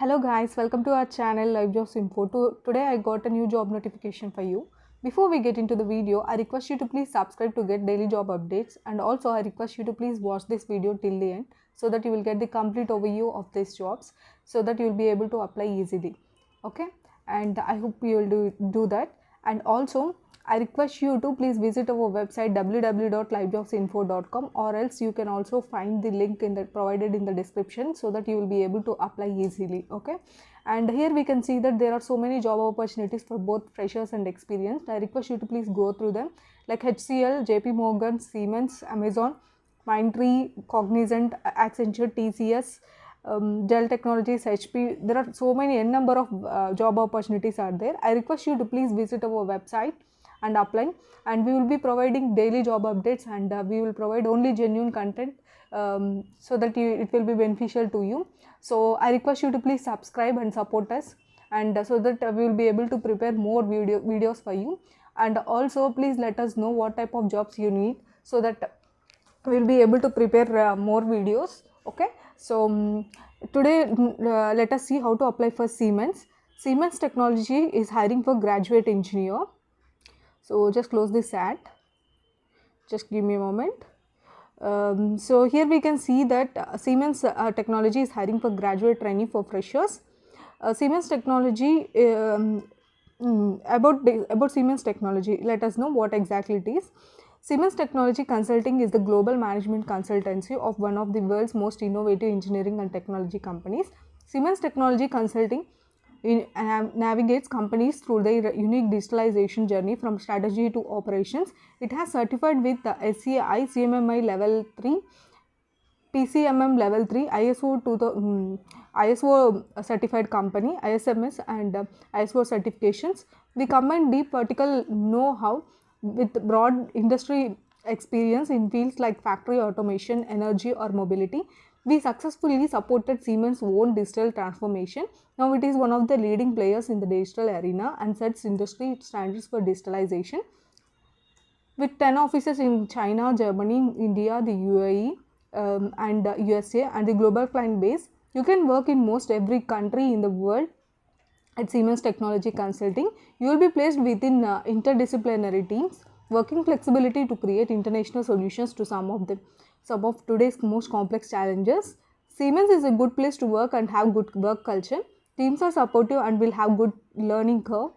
Hello guys, welcome to our channel Live Jobs Info. Today I got a new job notification for you. Before we get into the video, I request you to please subscribe to get daily job updates, and also I request you to please watch this video till the end so that you will get the complete overview of these jobs so that you will be able to apply easily. Okay, and I hope you will do that. And also I request you to please visit our website www.livejobsinfo.com, or else you can also find the link provided in the description so that you will be able to apply easily. Okay, and here we can see that there are so many job opportunities for both freshers and experienced. I request you to please go through them, like HCL, JP Morgan, Siemens, Amazon, Mindtree, Cognizant, Accenture, TCS, Dell Technologies, HP. There are so many n number of job opportunities are there. I request you to please visit our website and apply, and we will be providing daily job updates, and we will provide only genuine content so that it will be beneficial to you. So I request you to please subscribe and support us, and so that we will be able to prepare more videos for you. And also please let us know what type of jobs you need so that we will be able to prepare more videos. Okay, so today let us see how to apply for Siemens. Siemens Technology is hiring for graduate engineer. So just close this ad, just give me a moment. So here we can see that Siemens Technology is hiring for graduate trainee for freshers. Siemens Technology, about Siemens Technology, let us know what exactly it is. Siemens Technology Consulting is the global management consultancy of one of the world's most innovative engineering and technology companies. Siemens Technology Consulting navigates companies through their unique digitalization journey from strategy to operations. It has certified with SCI, CMMI level 3, PCMM level 3, ISO certified company, ISMS, and ISO certifications. We combine deep vertical know-how with broad industry experience in fields like factory automation, energy, or mobility. We successfully supported Siemens' own digital transformation. Now it is one of the leading players in the digital arena and sets industry standards for digitalization. With 10 offices in China, Germany, India, the UAE, and USA, and the global client base, you can work in most every country in the world. At Siemens Technology Consulting, you will be placed within interdisciplinary teams, working flexibility to create international solutions to some of today's most complex challenges. Siemens is a good place to work and have good work culture. Teams are supportive and will have good learning curve.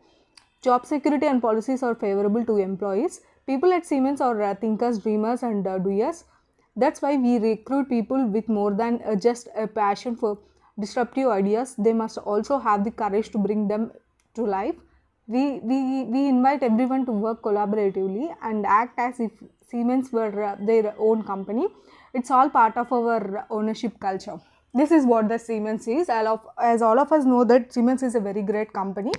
Job security and policies are favorable to employees. People at Siemens are thinkers, dreamers, and doers. That's why we recruit people with more than just a passion for disruptive ideas. They must also have the courage to bring them to life. We invite everyone to work collaboratively and act as if Siemens were their own company. It's all part of our ownership culture. This is what the Siemens is. As all of us know that Siemens is a very great company.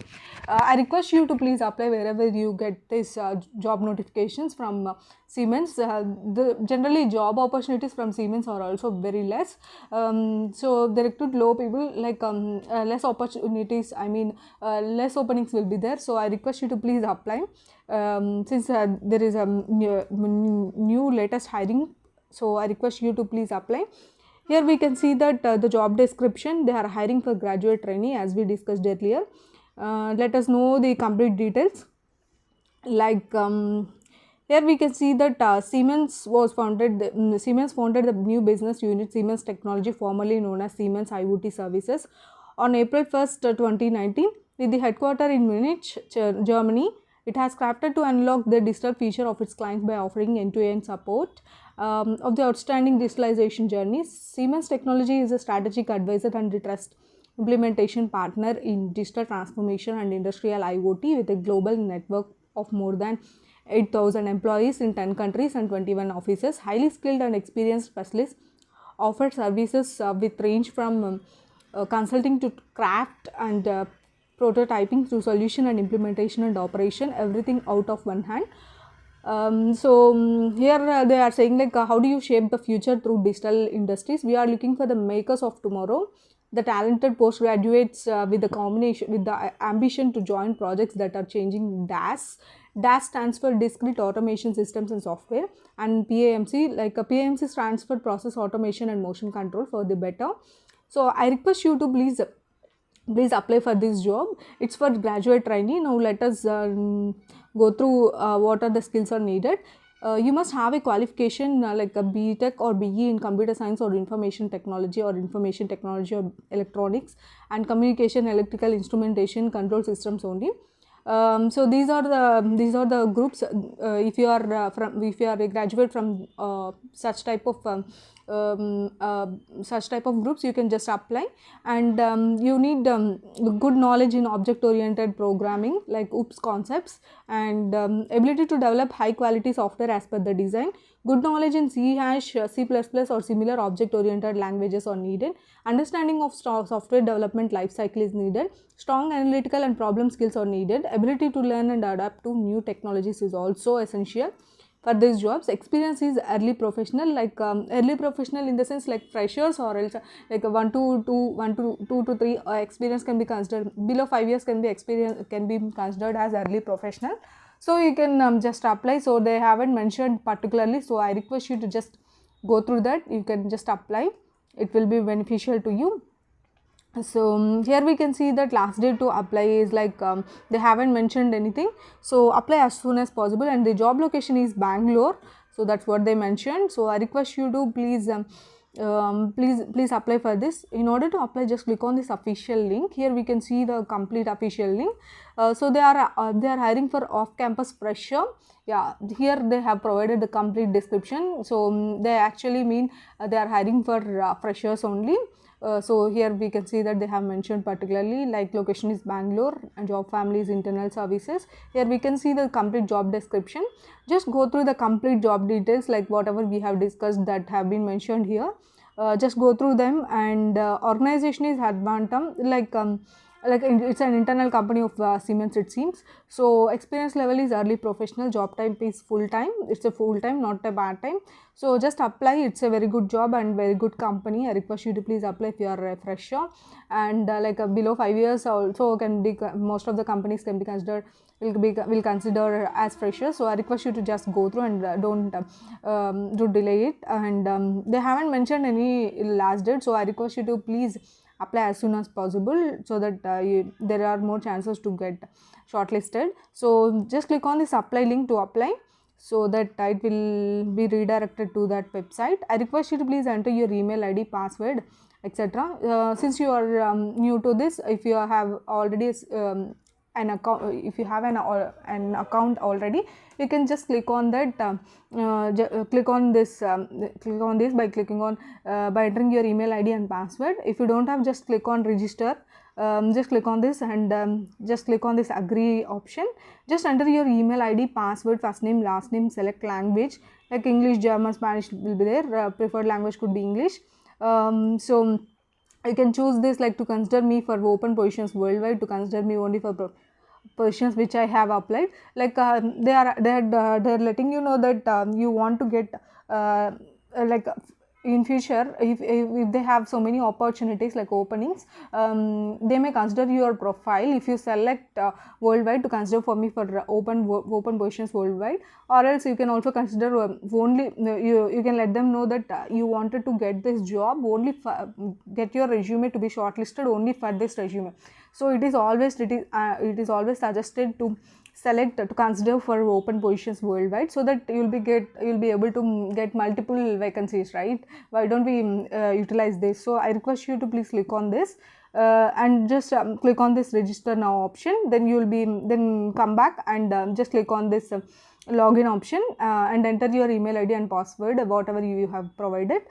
I request you to please apply wherever you get this job notifications from Siemens. Generally job opportunities from Siemens are also very less. So they recruit low people, like less opportunities. Less openings will be there. So I request you to please apply since there is a new latest hiring. So I request you to please apply. Here we can see that the job description, they are hiring for graduate trainee as we discussed earlier. Let us know the complete details. Like here we can see that Siemens founded the new business unit Siemens Technology, formerly known as Siemens IoT Services, on April 1st, 2019, with the headquarters in Munich, Germany. It has crafted to unlock the digital feature of its clients by offering end-to-end support of the outstanding digitalization journeys. Siemens Technology is a strategic advisor and the trust implementation partner in digital transformation and industrial IoT, with a global network of more than 8,000 employees in 10 countries and 21 offices. Highly skilled and experienced specialists offer services with range from consulting to craft and prototyping to solution and implementation and operation, everything out of one hand. Here they are saying like how do you shape the future through digital industries. We are looking for the makers of tomorrow, the talented postgraduates with the ambition to join projects that are changing DAS. DAS stands for Discrete Automation Systems and Software, and PAMC, like a PAMC stands for Process Automation and Motion Control for the better. So I request you to please please apply for this job. It's for graduate trainee. Now let us go through what are the skills are needed. You must have a qualification like a BTech or BE in computer science or information technology or electronics and communication, electrical instrumentation, control systems only. So these are the groups. If you are a graduate from such type of groups, you can just apply. And you need good knowledge in object oriented programming like OOPS concepts, and ability to develop high quality software as per the design. Good knowledge in C#, C++ or similar object oriented languages are needed. Understanding of software development life cycle is needed. Strong analytical and problem skills are needed. Ability to learn and adapt to new technologies is also essential for these jobs. Experience is early professional, like early professional in the sense like freshers, or else like a 1 to 2 to 3 experience can be considered. Below 5 years can be considered as early professional. So you can just apply. So they haven't mentioned particularly, so I request you to just go through that. You can just apply, it will be beneficial to you. So here we can see that last date to apply is like they haven't mentioned anything, so apply as soon as possible. And the job location is Bangalore, so that's what they mentioned. So I request you to please apply for this. In order to apply, just click on this official link. Here we can see the complete official link. So they are hiring for off campus fresher. Yeah, here they have provided the complete description. So they actually mean they are hiring for freshers only. So here we can see that they have mentioned particularly, like location is Bangalore and job family is internal services. Here we can see the complete job description. Just go through the complete job details, like whatever we have discussed that have been mentioned here. Just go through them. And organization is Advantum, like it's an internal company of Siemens, it seems. So experience level is early professional. Job type is full time. It's a full time, not a part time. So just apply. It's a very good job and very good company. I request you to please apply if you are a fresher. And below 5 years also can be, most of the companies can be considered, will consider as freshers. So I request you to just go through and don't delay it. And they haven't mentioned any last date, so I request you to please apply as soon as possible, so that there are more chances to get shortlisted. So just click on this apply link to apply, so that it will be redirected to that website. I request you to please enter your email ID, password, etc. Since you are new to this, if you have already an account, if you have an account already, you can just click on that, click on this by clicking on by entering your email ID and password. If you don't have, just click on register. Just click on this and just click on this agree option. Just enter your email ID, password, first name, last name, select language like English, German, Spanish will be there. Preferred language could be English. So you can choose this, like to consider me for open positions worldwide, to consider me only for positions which I have applied. Like they're letting you know that you want to get like in future, if they have so many opportunities like openings, they may consider your profile. If you select worldwide, to consider for me for open positions worldwide, or else you can also consider only you can let them know that you wanted to get this job only get your resume to be shortlisted only for this resume. So it is always suggested to select, to consider for open positions worldwide, so that you'll be able to get multiple vacancies, right? Why don't we utilize this? So I request you to please click on this and just click on this register now option. Then come back and just click on this login option and enter your email ID and password, whatever you have provided,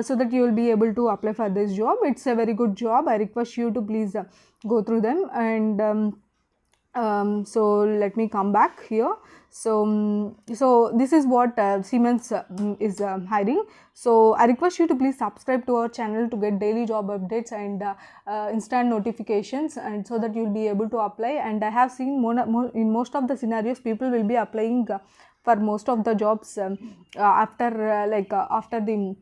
so that you will be able to apply for this job. It's a very good job. I request you to please go through them. And so let me come back here. So this is what Siemens is hiring. So I request you to please subscribe to our channel to get daily job updates and instant notifications, and so that you will be able to apply. And I have seen in most of the scenarios, people will be applying for most of the jobs after the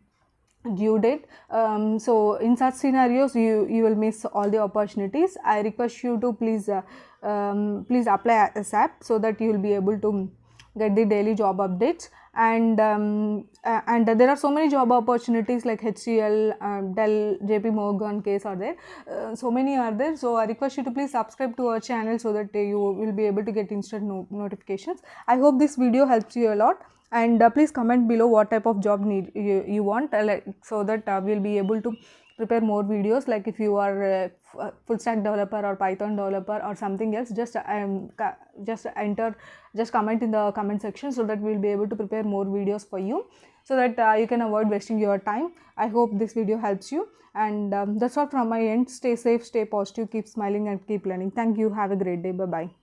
due date. So in such scenarios, you will miss all the opportunities. I request you to please apply ASAP, so that you will be able to get the daily job updates. And there are so many job opportunities like HCL, Dell, JP Morgan case are there. So many are there. So I request you to please subscribe to our channel so that you will be able to get instant notifications. I hope this video helps you a lot. And please comment below what type of job you want, so that we'll be able to prepare more videos. Like if you are a full stack developer or Python developer or something else, just comment in the comment section, so that we'll be able to prepare more videos for you, so that you can avoid wasting your time. I hope this video helps you, and that's all from my end. Stay safe, stay positive, keep smiling and keep learning. Thank you. Have a great day. Bye bye.